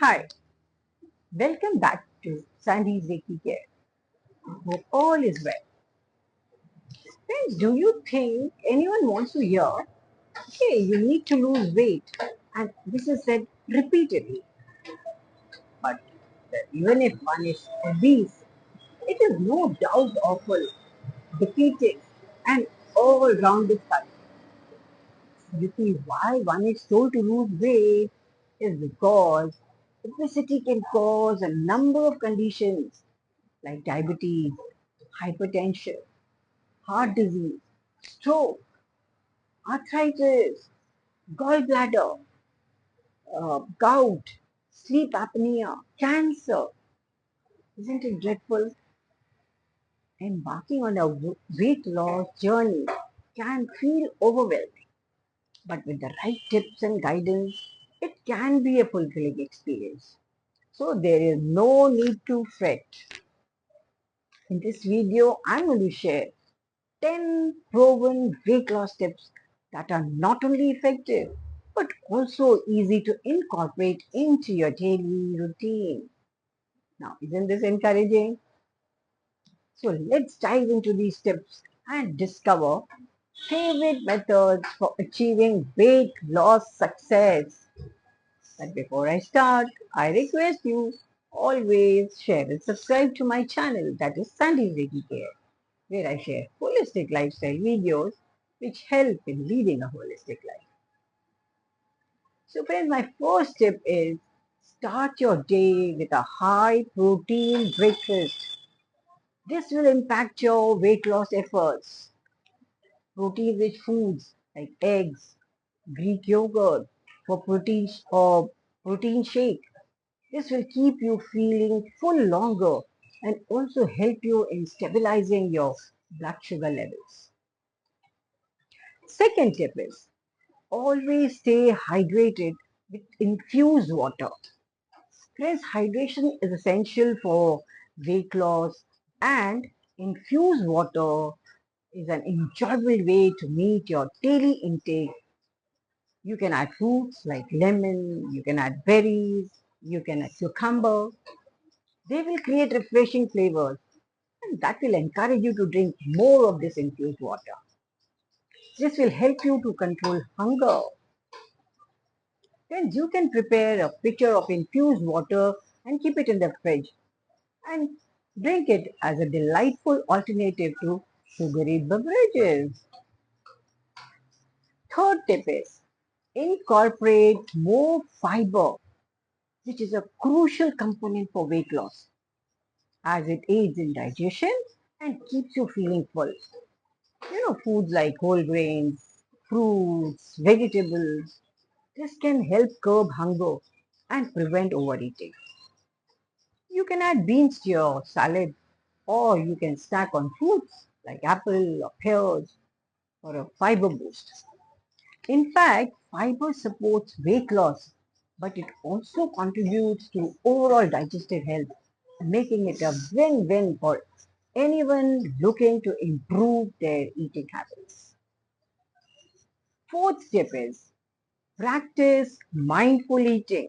Hi, welcome back to Sandy's Reiki Care. Hope all is well. Friends, do you think anyone wants to hear, hey, you need to lose weight? And this is said repeatedly. But even if one is obese, it is no doubt awful, defeating, and all-rounded fight. You see, why one is told to lose weight is because obesity can cause a number of conditions like diabetes, hypertension, heart disease, stroke, arthritis, gallbladder, gout, sleep apnea, cancer. Isn't it dreadful? Embarking on a weight loss journey can feel overwhelming, but with the right tips and guidance, it can be a fulfilling experience. So there is no need to fret. In this video, I'm going to share 10 proven weight loss tips that are not only effective but also easy to incorporate into your daily routine. Now, isn't this encouraging? So, let's dive into these tips and discover favorite methods for achieving weight loss success. But before I start, I request you always share and subscribe to my channel, that is Sandy's Reiki Care, where I share holistic lifestyle videos which help in leading a holistic life. So friends, my first tip is start your day with a high protein breakfast. This will impact your weight loss efforts. Protein rich foods like eggs, Greek yogurt for protein or protein shake. This will keep you feeling full longer and also help you in stabilizing your blood sugar levels. Second tip is always stay hydrated with infused water. Friends, hydration is essential for weight loss, and infused water is an enjoyable way to meet your daily intake. You can add fruits like lemon, you can add berries, you can add cucumber. They will create refreshing flavors, and that will encourage you to drink more of this infused water. This will help you to control hunger. Then you can prepare a pitcher of infused water and keep it in the fridge and drink it as a delightful alternative to sugary beverages. Third tip is incorporate more fiber, which is a crucial component for weight loss as it aids in digestion and keeps you feeling full. Foods like whole grains, fruits, vegetables, this can help curb hunger and prevent overeating. You can add beans to your salad, or you can snack on fruits like apple or pears for a fiber boost. In fact, fiber supports weight loss, but it also contributes to overall digestive health, making it a win-win for anyone looking to improve their eating habits. Fourth tip is practice mindful eating.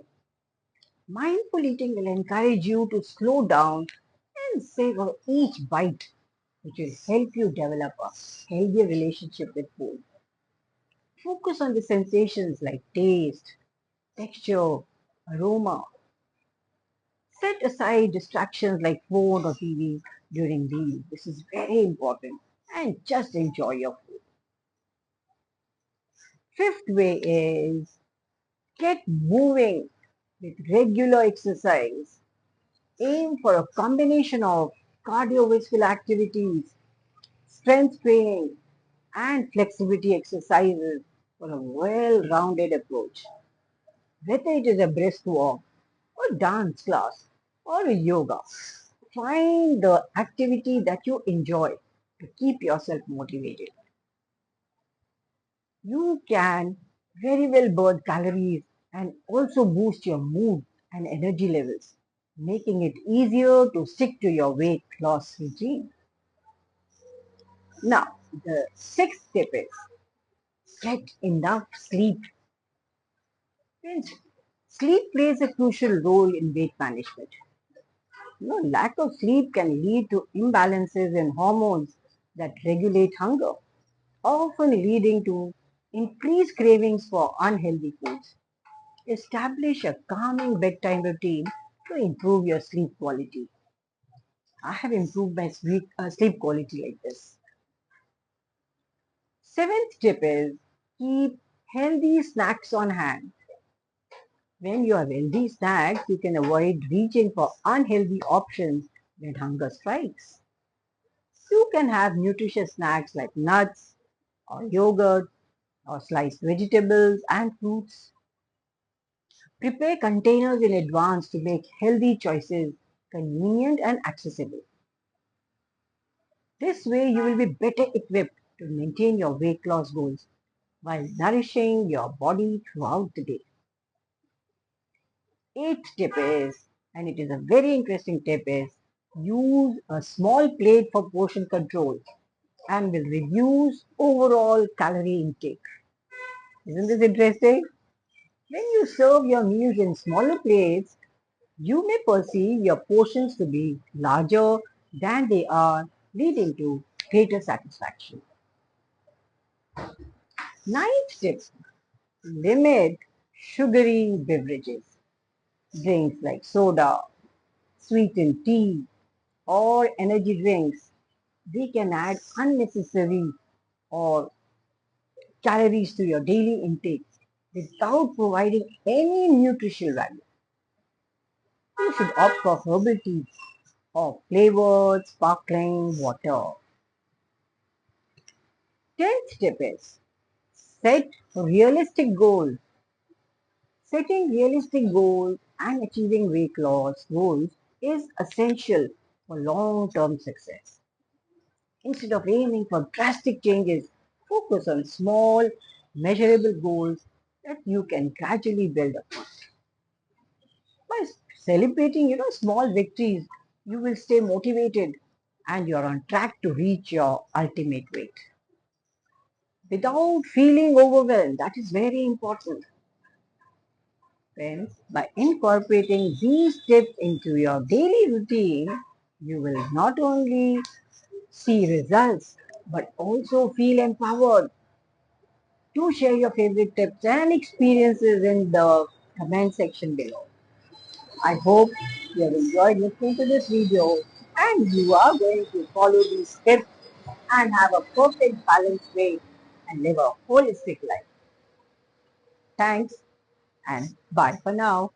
Mindful eating will encourage you to slow down and savor each bite, which will help you develop a healthier relationship with food. Focus on the sensations like taste, texture, aroma. Set aside distractions like phone or TV during meals. This is very important. And just enjoy your food. Fifth way is get moving with regular exercise. Aim for a combination of cardiovascular activities, strength training, and flexibility exercises for a well-rounded approach. Whether it is a brisk walk, or dance class, or a yoga, find the activity that you enjoy to keep yourself motivated. You can very well burn calories and also boost your mood and energy levels, making it easier to stick to your weight loss routine. Now, the sixth tip is get enough sleep. Friends, Sleep plays a crucial role in weight management. Lack of sleep can lead to imbalances in hormones that regulate hunger, often leading to increased cravings for unhealthy foods. Establish a calming bedtime routine to improve your sleep quality. I have improved my sleep quality like this. Seventh tip is keep healthy snacks on hand. When you have healthy snacks, you can avoid reaching for unhealthy options when hunger strikes. You can have nutritious snacks like nuts or yogurt or sliced vegetables and fruits. Prepare containers in advance to make healthy choices convenient and accessible. This way, you will be better equipped to maintain your weight loss goals while nourishing your body throughout the day. Eighth tip is, and it is a very interesting tip, is use a small plate for portion control and will reduce overall calorie intake. Isn't this interesting? When you serve your meals in smaller plates, you may perceive your portions to be larger than they are, leading to greater satisfaction. Ninth tip, limit sugary beverages. Drinks like soda, sweetened tea, or energy drinks, they can add unnecessary or calories to your daily intake without providing any nutritional value. You should opt for herbal teas or flavored sparkling water. 10th tip is set realistic goals. Setting realistic goals and achieving weight loss goals is essential for long-term success. Instead of aiming for drastic changes, focus on small, measurable goals that you can gradually build upon. By celebrating, small victories, you will stay motivated and you're on track to reach your ultimate weight without feeling overwhelmed. That is very important. Friends, by incorporating these tips into your daily routine, you will not only see results but also feel empowered. Do share your favorite tips and experiences in the comment section below. I hope you have enjoyed listening to this video and you are going to follow these tips and have a perfect balanced weight and live a holistic life. Thanks and bye for now.